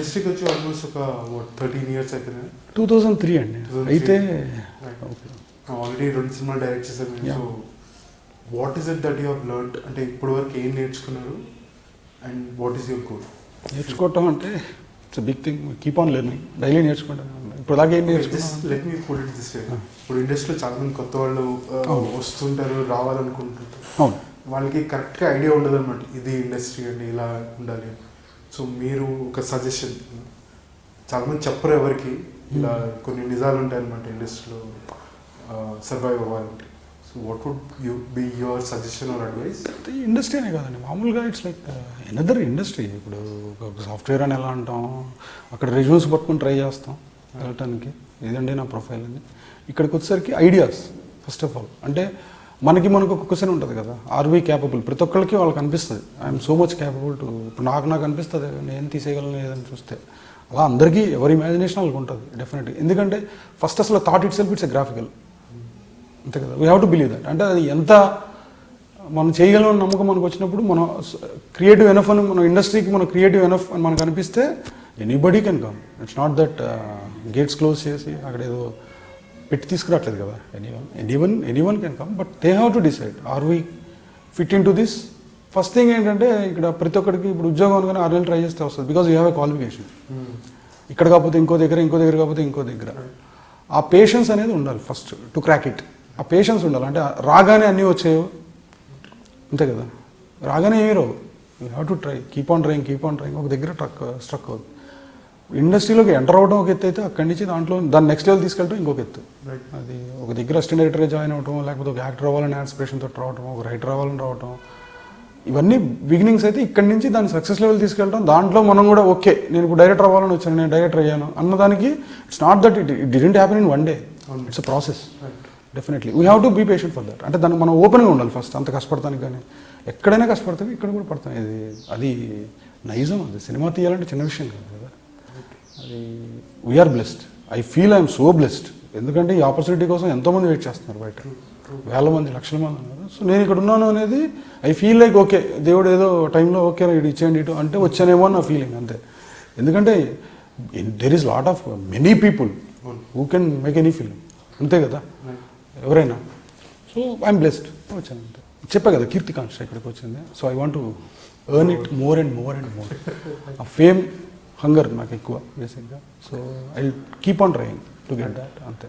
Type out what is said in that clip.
ఇండస్ట్రీకి వచ్చి ఆల్మోస్ట్ ఒక 13 years అయిపోయింది. 2003 అండి. అయితే ఆల్రెడీ 2 సినిమాలు డైరెక్ట్ చేశారు. So what is it that you have learned, అంటే ఇప్పటి వరకు ఏం నేర్చుకున్నారు and what is your goal? నేర్చుకోవటం అంటే it's big thing. Keep on learning. Daily నేర్చుకుంటాను. ఇప్పుడు దాకా ఏం నేర్చుకున్నాను. Let me put it this way. ఇప్పుడు ఇండస్ట్రీలో చాలా మంది కొత్త వాళ్ళు వస్తుంటారు, రావాలనుకుంటుంటారు. అవును. వాళ్ళకి కరెక్ట్గా ఐడియా ఉండదు అనమాట, ఇది ఇండస్ట్రీ అండి ఇలా ఉండాలి. సో మీరు ఒక సజెషన్, చాలామంది చెప్పరు ఎవరికి, ఇలా కొన్ని నిజాలు ఉంటాయి అనమాట ఇండస్ట్రీలో సర్వైవ్ అవ్వాలంటే. So what would you be your suggestion or advice? Industry అనే కాదండి, మామూలుగా ఇట్స్ లైక్ ఎనదర్ ఇండస్ట్రీ. ఇప్పుడు ఒక సాఫ్ట్వేర్ అని ఎలా అంటాం, అక్కడ రెజ్యూమ్స్ పట్టుకుని ట్రై చేస్తాం వెళ్ళటానికి, ఇదండి నా ప్రొఫైల్ అని. ఇక్కడికి వచ్చేసరికి ఐడియాస్ ఫస్ట్ ఆఫ్ ఆల్. అంటే మనకు ఒక క్వశ్చన్ ఉంటుంది కదా, ఆర్ వీ క్యాపబుల్? ప్రతి ఒక్కరికి వాళ్ళకి అనిపిస్తుంది I'm so much capable to. ఇప్పుడు నాకు అనిపిస్తుంది నేను తీసేయగలను ఏదని చూస్తే, అలా అందరికీ ఎవరి ఇమాజినేషన్ వాళ్ళకి ఉంటుంది డెఫినెట్గా. ఎందుకంటే ఫస్ట్ అసలు thought it self it's a graphical, అంతే కదా. We have to believe that. అంటే అది ఎంత మనం చేయగలం నమ్మకం మనకు వచ్చినప్పుడు, మనం క్రియేటివ్ ఎనఫ్ అని, మన ఇండస్ట్రీకి మనం క్రియేటివ్ ఎనఫ్ అని మనకు అనిపిస్తే anybody can come. It's not that gates close చేసి అక్కడ ఏదో పెట్టి తీసుకురావట్లేదు కదా. Anyone can come, but they have to decide are we fit in to this. First thing ఏంటంటే ఇక్కడ ప్రతి ఒక్కరికి ఇప్పుడు ఉద్యోగం అనగానే 6 నెలలు ట్రై చేస్తే వస్తుంది, because you have a qualification. ఇక్కడ కాకపోతే ఇంకో దగ్గర కాకపోతే ఇంకో దగ్గర. ఆ పేషెన్స్ అనేది ఉండాలి ఫస్ట్ టు క్రాక్ ఇట్. ఆ పేషెన్స్ ఉండాలి. అంటే రాగానే అన్నీ వచ్చాయో, అంతే కదా, రాగానే ఏమీ రావు. You have to try, keep on trying. ఒక దగ్గర స్ట్రక్ అవుతుంది. ఇండస్ట్రీలోకి ఎంటర్ అవ్వడం ఒక ఎత్తు అయితే, అక్కడి నుంచి దాన్ని నెక్స్ట్ లెవెల్ తీసుకెళ్ళడం ఇంకొక ఎత్తు. అది ఒక దగ్గర అసిస్టెంట్ డైరెక్టర్గా జాయిన్ అవ్వటం, లేకపోతే ఒక యాక్టర్ అవ్వాలని ఆస్పిరేషన్తో రావటం, ఒక రైటర్ అవ్వాలని రావటం, ఇవన్నీ బిగినింగ్స్ అయితే. ఇక్కడి నుంచి దాన్ని సక్సెస్ లెవెల్ తీసుకెళ్ళడం, దాంట్లో మనం కూడా ఓకే నేను ఇప్పుడు డైరెక్టర్ అవ్వాలని వచ్చాను, నేను డైరెక్టర్ అయ్యాను అన్నదానికి it's not that it didn't happen in 1 day. It's a process. Definitely we have to be patient for that. అంటే దాన్ని మనం ఓపెన్గా ఉండాలి ఫస్ట్. అంత కష్టపడతానికి కానీ ఎక్కడైనా కష్టపడతాం, ఇక్కడ కూడా పడతాం. అది నైజం. అది సినిమా తీయాలంటే చిన్న విషయం కాదు కదా. అది we are blessed. I feel I am so blessed. ఎందుకంటే ఈ ఆపర్చునిటీ కోసం ఎంతోమంది వెయిట్ చేస్తున్నారు బయట, వేల మంది, లక్షల మంది ఉన్నారు. సో నేను ఇక్కడ ఉన్నాను అనేది ఐ ఫీల్ లైక్ ఓకే, దేవుడు ఏదో టైంలో ఓకే ఇది ఇచ్చేయండి ఇటు అంటే వచ్చానేమో అని నా ఫీలింగ్, అంతే. ఎందుకంటే there is lot of many people who can make any film, అంతే కదా ఎవరైనా. సో ఐఎమ్ బ్లెస్డ్, వచ్చాను అంతే. చెప్పా కదా కీర్తికాంక్ష ఇక్కడికి వచ్చింది. So I want to earn it more and more. ఆ ఫేమ్ హంగర్ నాకు ఎక్కువ బేసిక్గా. So I keep on trying to get that, అంతే.